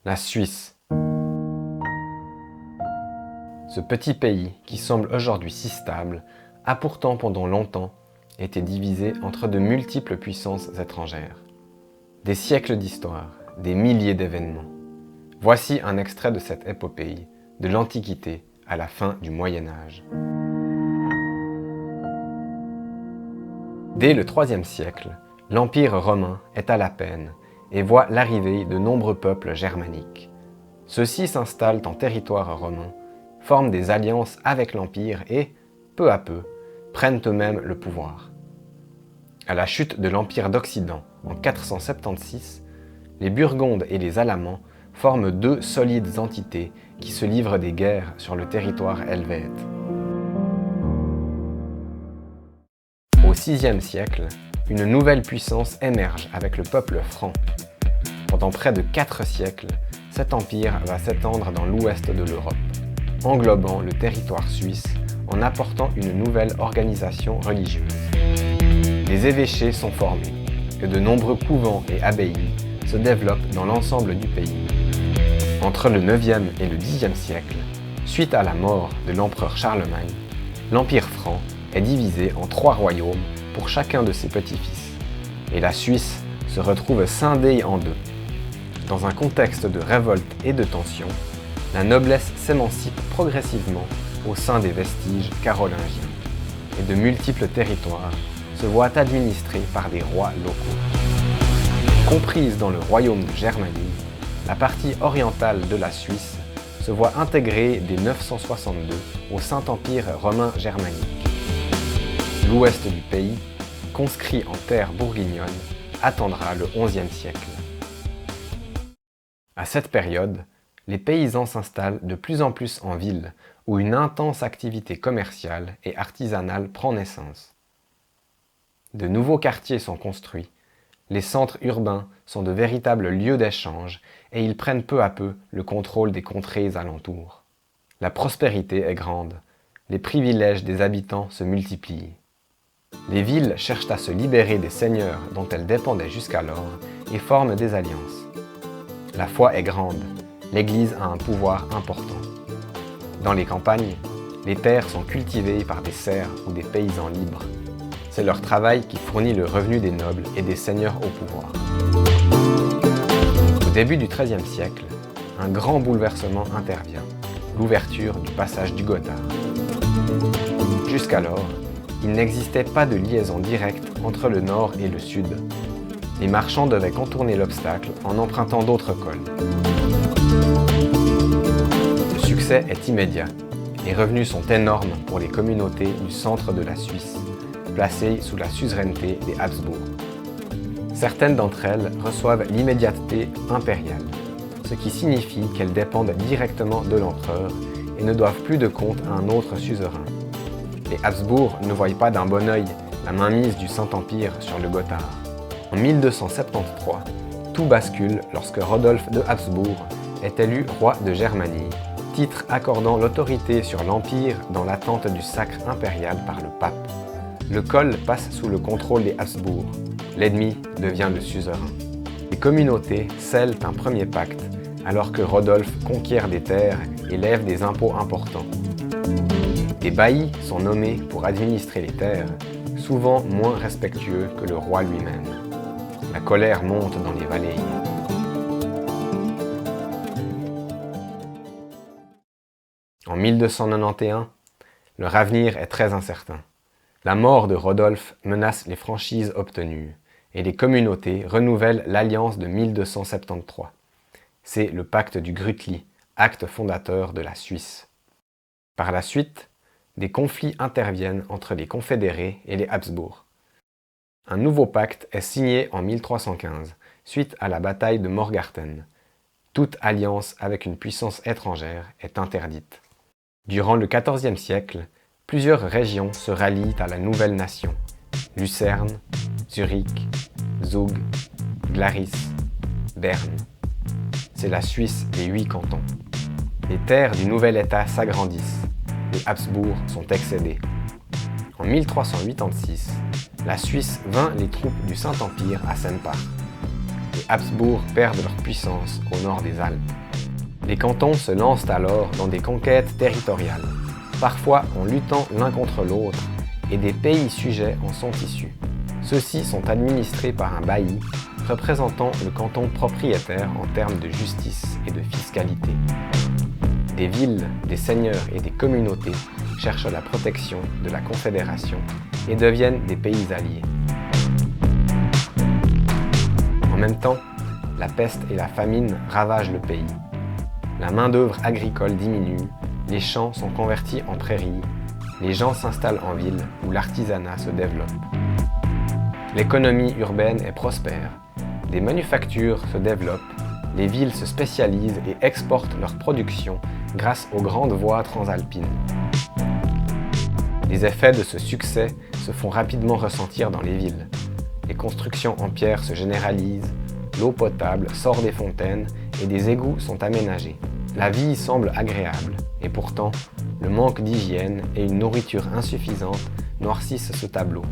La Suisse. Ce petit pays, qui semble aujourd'hui si stable, a pourtant pendant longtemps été divisé entre de multiples puissances étrangères. Des siècles d'histoire, des milliers d'événements. Voici un extrait de cette épopée, de l'Antiquité à la fin du Moyen Âge. Dès le IIIe siècle, l'Empire romain est à la peine et voit l'arrivée de nombreux peuples germaniques. Ceux-ci s'installent en territoire romain, forment des alliances avec l'Empire et, peu à peu, prennent eux-mêmes le pouvoir. À la chute de l'Empire d'Occident en 476, les Burgondes et les Alamans forment deux solides entités qui se livrent des guerres sur le territoire helvète. Au VIe siècle, une nouvelle puissance émerge avec le peuple franc. Pendant près de 4 siècles, cet empire va s'étendre dans l'ouest de l'Europe, englobant le territoire suisse en apportant une nouvelle organisation religieuse. Les évêchés sont formés et de nombreux couvents et abbayes se développent dans l'ensemble du pays. Entre le IXe et le Xe siècle, suite à la mort de l'empereur Charlemagne, l'Empire franc est divisé en 3 royaumes pour chacun de ses petits-fils, et la Suisse se retrouve scindée en 2. Dans un contexte de révolte et de tension, la noblesse s'émancipe progressivement au sein des vestiges carolingiens, et de multiples territoires se voient administrés par des rois locaux. Comprise dans le royaume de Germanie, la partie orientale de la Suisse se voit intégrée dès 962 au Saint-Empire romain germanique. L'ouest du pays, conscrit en terre bourguignonne, attendra le XIe siècle. À cette période, les paysans s'installent de plus en plus en ville, où une intense activité commerciale et artisanale prend naissance. De nouveaux quartiers sont construits, les centres urbains sont de véritables lieux d'échange et ils prennent peu à peu le contrôle des contrées alentours. La prospérité est grande, les privilèges des habitants se multiplient. Les villes cherchent à se libérer des seigneurs dont elles dépendaient jusqu'alors et forment des alliances. La foi est grande, l'Église a un pouvoir important. Dans les campagnes, les terres sont cultivées par des serfs ou des paysans libres. C'est leur travail qui fournit le revenu des nobles et des seigneurs au pouvoir. Au début du XIIIe siècle, un grand bouleversement intervient, l'ouverture du passage du Gothard. Jusqu'alors, il n'existait pas de liaison directe entre le nord et le sud. Les marchands devaient contourner l'obstacle en empruntant d'autres cols. Le succès est immédiat. Les revenus sont énormes pour les communautés du centre de la Suisse, placées sous la suzeraineté des Habsbourg. Certaines d'entre elles reçoivent l'immédiateté impériale, ce qui signifie qu'elles dépendent directement de l'empereur et ne doivent plus de compte à un autre suzerain. Les Habsbourg ne voient pas d'un bon œil la mainmise du Saint-Empire sur le Gothard. En 1273, tout bascule lorsque Rodolphe de Habsbourg est élu roi de Germanie, titre accordant l'autorité sur l'Empire dans l'attente du sacre impérial par le pape. Le col passe sous le contrôle des Habsbourg. L'ennemi devient le suzerain. Les communautés scellent un premier pacte, alors que Rodolphe conquiert des terres et lève des impôts importants. Des baillis sont nommés pour administrer les terres, souvent moins respectueux que le roi lui-même. La colère monte dans les vallées. En 1291, leur avenir est très incertain. La mort de Rodolphe menace les franchises obtenues et les communautés renouvellent l'alliance de 1273. C'est le pacte du Grütli, acte fondateur de la Suisse. Par la suite, des conflits interviennent entre les confédérés et les Habsbourg. Un nouveau pacte est signé en 1315, suite à la bataille de Morgarten. Toute alliance avec une puissance étrangère est interdite. Durant le XIVe siècle, plusieurs régions se rallient à la nouvelle nation. Lucerne, Zurich, Zug, Glaris, Berne. C'est la Suisse des 8 cantons. Les terres du nouvel État s'agrandissent. Les Habsbourg sont excédés. En 1386, la Suisse vint les troupes du Saint-Empire à Sempach. Les Habsbourg perdent leur puissance au nord des Alpes. Les cantons se lancent alors dans des conquêtes territoriales, parfois en luttant l'un contre l'autre, et des pays sujets en sont issus. Ceux-ci sont administrés par un bailli, représentant le canton propriétaire en termes de justice et de fiscalité. Des villes, des seigneurs et des communautés cherchent la protection de la Confédération et deviennent des pays alliés. En même temps, la peste et la famine ravagent le pays. La main-d'œuvre agricole diminue, les champs sont convertis en prairies, les gens s'installent en ville où l'artisanat se développe. L'économie urbaine est prospère, des manufactures se développent, les villes se spécialisent et exportent leur production grâce aux grandes voies transalpines. Les effets de ce succès se font rapidement ressentir dans les villes. Les constructions en pierre se généralisent, l'eau potable sort des fontaines et des égouts sont aménagés. La vie semble agréable, et pourtant, le manque d'hygiène et une nourriture insuffisante noircissent ce tableau.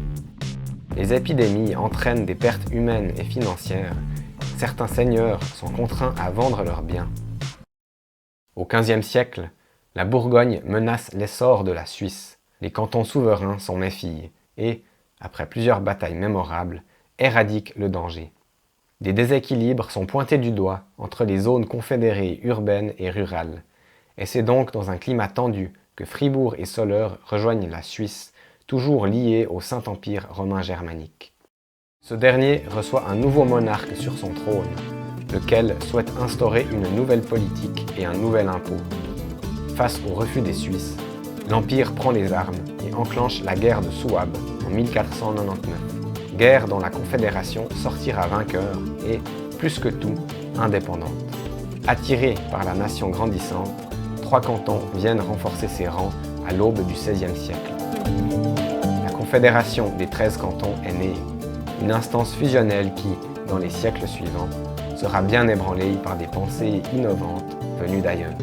Les épidémies entraînent des pertes humaines et financières. Certains seigneurs sont contraints à vendre leurs biens. Au XVe siècle, la Bourgogne menace l'essor de la Suisse. Les cantons souverains s'en méfient et, après plusieurs batailles mémorables, éradiquent le danger. Des déséquilibres sont pointés du doigt entre les zones confédérées urbaines et rurales, et c'est donc dans un climat tendu que Fribourg et Soleure rejoignent la Suisse, toujours liée au Saint-Empire romain germanique. Ce dernier reçoit un nouveau monarque sur son trône, lequel souhaite instaurer une nouvelle politique et un nouvel impôt. Face au refus des Suisses, l'Empire prend les armes et enclenche la guerre de Souabe en 1499. Guerre dont la Confédération sortira vainqueur et, plus que tout, indépendante. Attirés par la nation grandissante, 3 cantons viennent renforcer ses rangs à l'aube du XVIe siècle. La Confédération des 13 cantons est née, une instance fusionnelle qui, dans les siècles suivants, sera bien ébranlée par des pensées innovantes venues d'ailleurs.